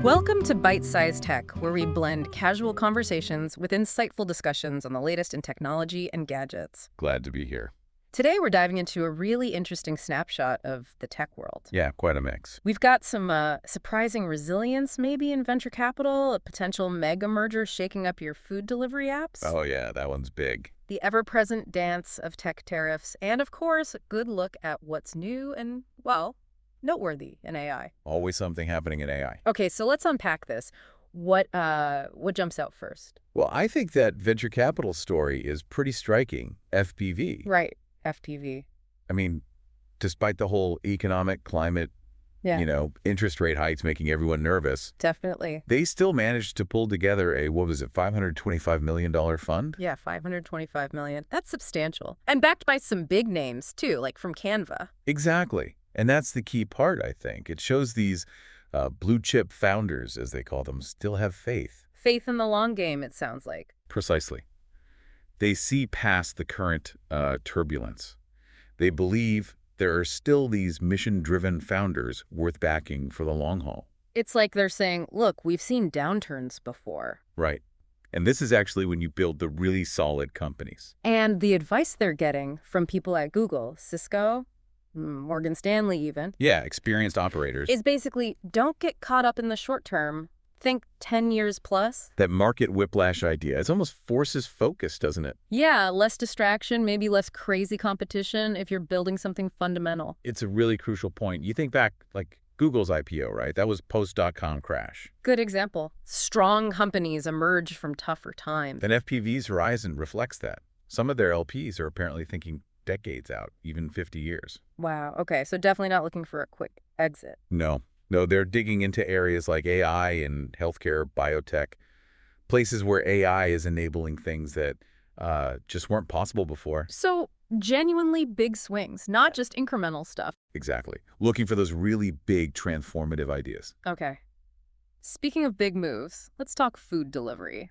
Welcome to Byte-Sized Tech, where we blend casual conversations with insightful discussions on the latest in technology and gadgets. Glad to be here. Today, we're diving into a really interesting snapshot of the tech world. Yeah, quite a mix. We've got some surprising resilience, maybe, in venture capital, a potential mega merger shaking up your food delivery apps. Oh yeah, that one's big. The ever-present dance of tech tariffs, and of course, a good look at what's new and, well, noteworthy in AI. Always something happening in AI. Okay, so let's unpack this. What jumps out first? Well, I think that venture capital story is pretty striking. FPV. Right, FPV. I mean, despite the whole economic climate, Yeah. interest rate hikes making everyone nervous, Definitely. they still managed to pull together a, what was it, $525 million fund? Yeah, $525 million. That's substantial. And backed by some big names, too, like from Canva. Exactly. And that's the key part, I think. It shows these blue chip founders, as they call them, still have faith. Faith in the long game, it sounds like. Precisely. They see past the current turbulence. They believe there are still these mission-driven founders worth backing for the long haul. It's like they're saying, look, we've seen downturns before. Right. And this is actually when you build the really solid companies. And the advice they're getting from people at Google, Cisco, Morgan Stanley even, Yeah, experienced operators. is basically don't get caught up in the short term. Think 10 years plus. That market whiplash idea, it almost forces focus, doesn't it? Yeah, less distraction, maybe less crazy competition if you're building something fundamental. It's a really crucial point. You think back, like Google's IPO, right? That was post-dot-com crash. Good example. Strong companies emerge from tougher times. Then FPV's horizon reflects that. Some of their LPs are apparently thinking decades out, even 50 years. Wow, okay, so definitely not looking for a quick exit. No, they're digging into areas like AI and healthcare, biotech, places where AI is enabling things that just weren't possible before. So genuinely big swings, not just incremental stuff. Exactly. Looking for those really big transformative ideas. Okay. Speaking of big moves, let's talk food delivery.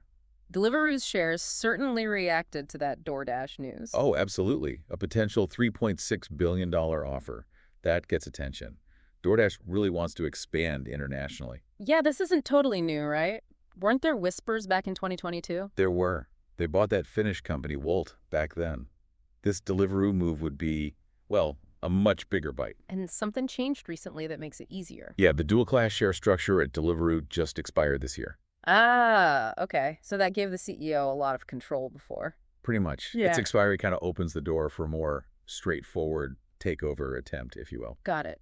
Deliveroo's shares certainly reacted to that DoorDash news. Oh, absolutely. A potential $3.6 billion offer. That gets attention. DoorDash really wants to expand internationally. Yeah, this isn't totally new, right? Weren't there whispers back in 2022? There were. They bought that Finnish company, Wolt, back then. This Deliveroo move would be, well, a much bigger bite. And something changed recently that makes it easier. Yeah, the dual-class share structure at Deliveroo just expired this year. Ah, okay. So that gave the CEO a lot of control before. Pretty much. Yeah. Its expiry kind of opens the door for a more straightforward takeover attempt, if you will. Got it.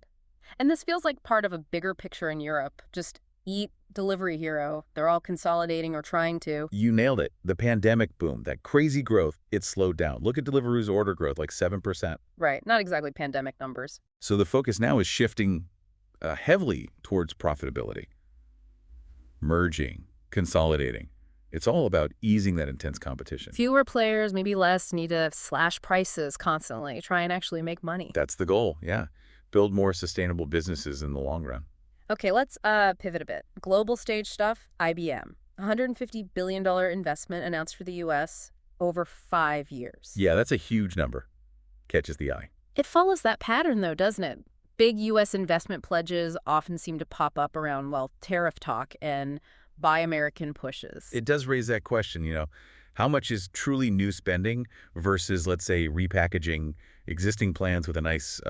And this feels like part of a bigger picture in Europe. Just eat, delivery hero. They're all consolidating or trying to. You nailed it. The pandemic boom, that crazy growth, it slowed down. Look at Deliveroo's order growth, like 7%. Right, not exactly pandemic numbers. So the focus now is shifting heavily towards profitability. Merging, consolidating. It's all about easing that intense competition. Fewer players, maybe less, need to slash prices constantly, try and actually make money. That's the goal, yeah. Build more sustainable businesses in the long run. Okay, let's pivot a bit. Global stage stuff, IBM. $150 billion investment announced for the U.S. over 5 years. Yeah, that's a huge number. Catches the eye. It follows that pattern, though, doesn't it? Big U.S. investment pledges often seem to pop up around, well, tariff talk and Buy American pushes. It does raise that question, how much is truly new spending versus, let's say, repackaging existing plans with a nice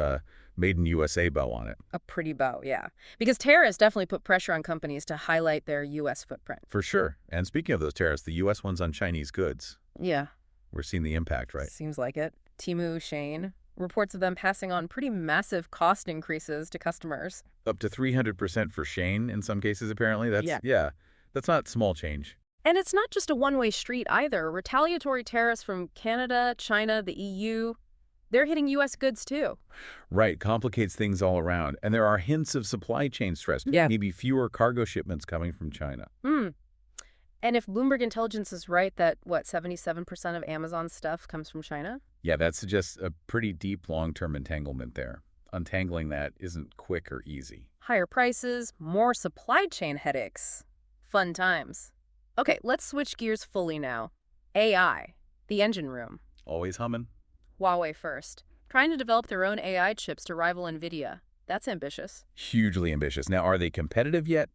Made in USA bow on it? A pretty bow, yeah. Because tariffs definitely put pressure on companies to highlight their U.S. footprint. For sure. And speaking of those tariffs, the U.S. ones on Chinese goods. Yeah. We're seeing the impact, right? Seems like it. Temu, Shane, reports of them passing on pretty massive cost increases to customers. Up to 300% for Shane in some cases, apparently. Yeah. That's not small change. And it's not just a one-way street either. Retaliatory tariffs from Canada, China, the EU, they're hitting U.S. goods too. Right, complicates things all around. And there are hints of supply chain stress. Yeah. Maybe fewer cargo shipments coming from China. And if Bloomberg Intelligence is right that, 77% of Amazon's stuff comes from China? Yeah, that suggests a pretty deep long-term entanglement there. Untangling that isn't quick or easy. Higher prices, more supply chain headaches. Fun times. Okay, let's switch gears fully now. AI, the engine room. Always humming. Huawei first, trying to develop their own AI chips to rival NVIDIA. That's ambitious. Hugely ambitious. Now, are they competitive yet?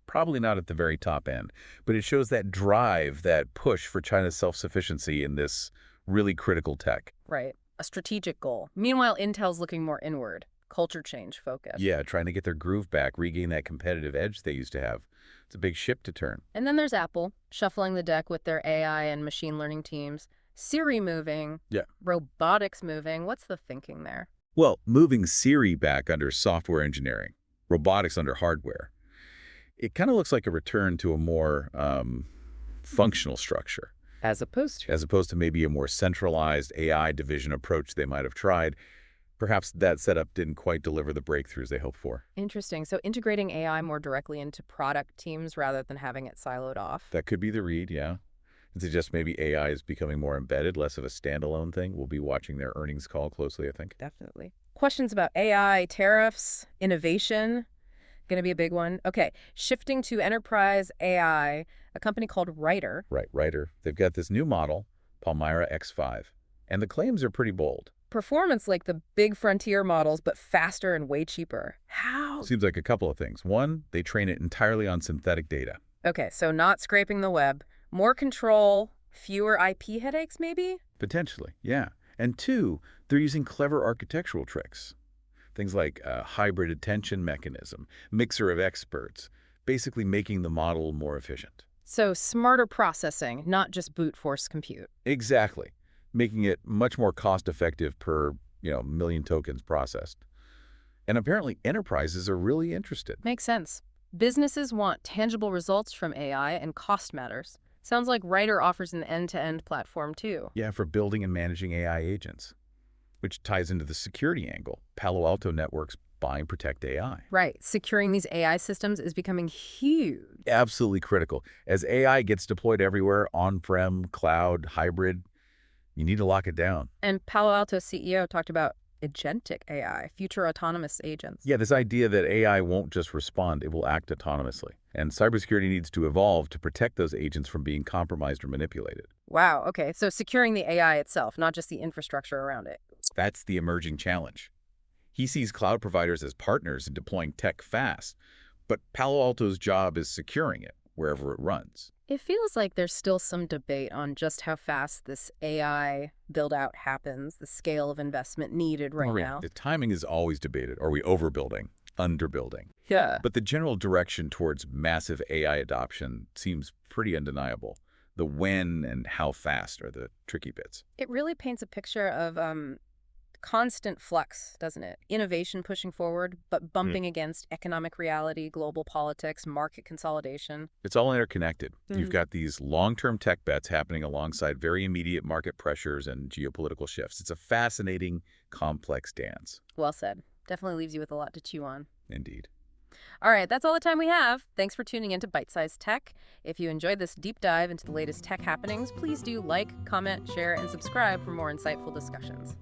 Probably not at the very top end, but it shows that drive, that push for China's self-sufficiency in this really critical tech. Right. A strategic goal. Meanwhile, Intel's looking more inward. Culture change focus. Yeah, trying to get their groove back, regain that competitive edge they used to have. It's a big ship to turn. And then there's Apple, shuffling the deck with their AI and machine learning teams. Siri moving. Yeah. Robotics moving. What's the thinking there? Well, moving Siri back under software engineering, robotics under hardware, it kind of looks like a return to a more functional structure. As opposed to? As opposed to maybe a more centralized AI division approach they might have tried. Perhaps that setup didn't quite deliver the breakthroughs they hoped for. Interesting. So integrating AI more directly into product teams rather than having it siloed off. That could be the read, yeah. It suggests maybe AI is becoming more embedded, less of a standalone thing. We'll be watching their earnings call closely, I think. Definitely. Questions about AI, tariffs, innovation. Going to be a big one. Okay, shifting to enterprise AI, a company called Writer. Right, Writer. They've got this new model, Palmyra X5, and the claims are pretty bold. Performance like the big frontier models, but faster and way cheaper. How? Seems like a couple of things. One, they train it entirely on synthetic data. Okay, so not scraping the web. More control, fewer IP headaches, maybe? Potentially, yeah. And two, they're using clever architectural tricks. Things like a hybrid attention mechanism, mixer of experts, basically making the model more efficient. So smarter processing, not just brute force compute. Exactly. Making it much more cost-effective per, million tokens processed. And apparently enterprises are really interested. Makes sense. Businesses want tangible results from AI and cost matters. Sounds like Writer offers an end-to-end platform too. Yeah, for building and managing AI agents, which ties into the security angle. Palo Alto Networks buy and protect AI. Right. Securing these AI systems is becoming huge. Absolutely critical. As AI gets deployed everywhere, on-prem, cloud, hybrid, you need to lock it down. And Palo Alto's CEO talked about agentic AI, future autonomous agents. Yeah, this idea that AI won't just respond, it will act autonomously. And cybersecurity needs to evolve to protect those agents from being compromised or manipulated. Wow, okay. So securing the AI itself, not just the infrastructure around it. That's the emerging challenge. He sees cloud providers as partners in deploying tech fast, but Palo Alto's job is securing it wherever it runs. It feels like there's still some debate on just how fast this AI build-out happens, the scale of investment needed right now. The timing is always debated. Are we overbuilding, underbuilding? Yeah. But the general direction towards massive AI adoption seems pretty undeniable. The when and how fast are the tricky bits. It really paints a picture of constant flux, doesn't it? Innovation pushing forward, but bumping against economic reality, global politics, market consolidation. It's all interconnected. You've got these long-term tech bets happening alongside very immediate market pressures and geopolitical shifts. It's a fascinating, complex dance. Well said. Definitely leaves you with a lot to chew on. Indeed. All right, that's all the time we have. Thanks for tuning into Byte-Sized Tech. If you enjoyed this deep dive into the latest tech happenings, please do like, comment, share, and subscribe for more insightful discussions.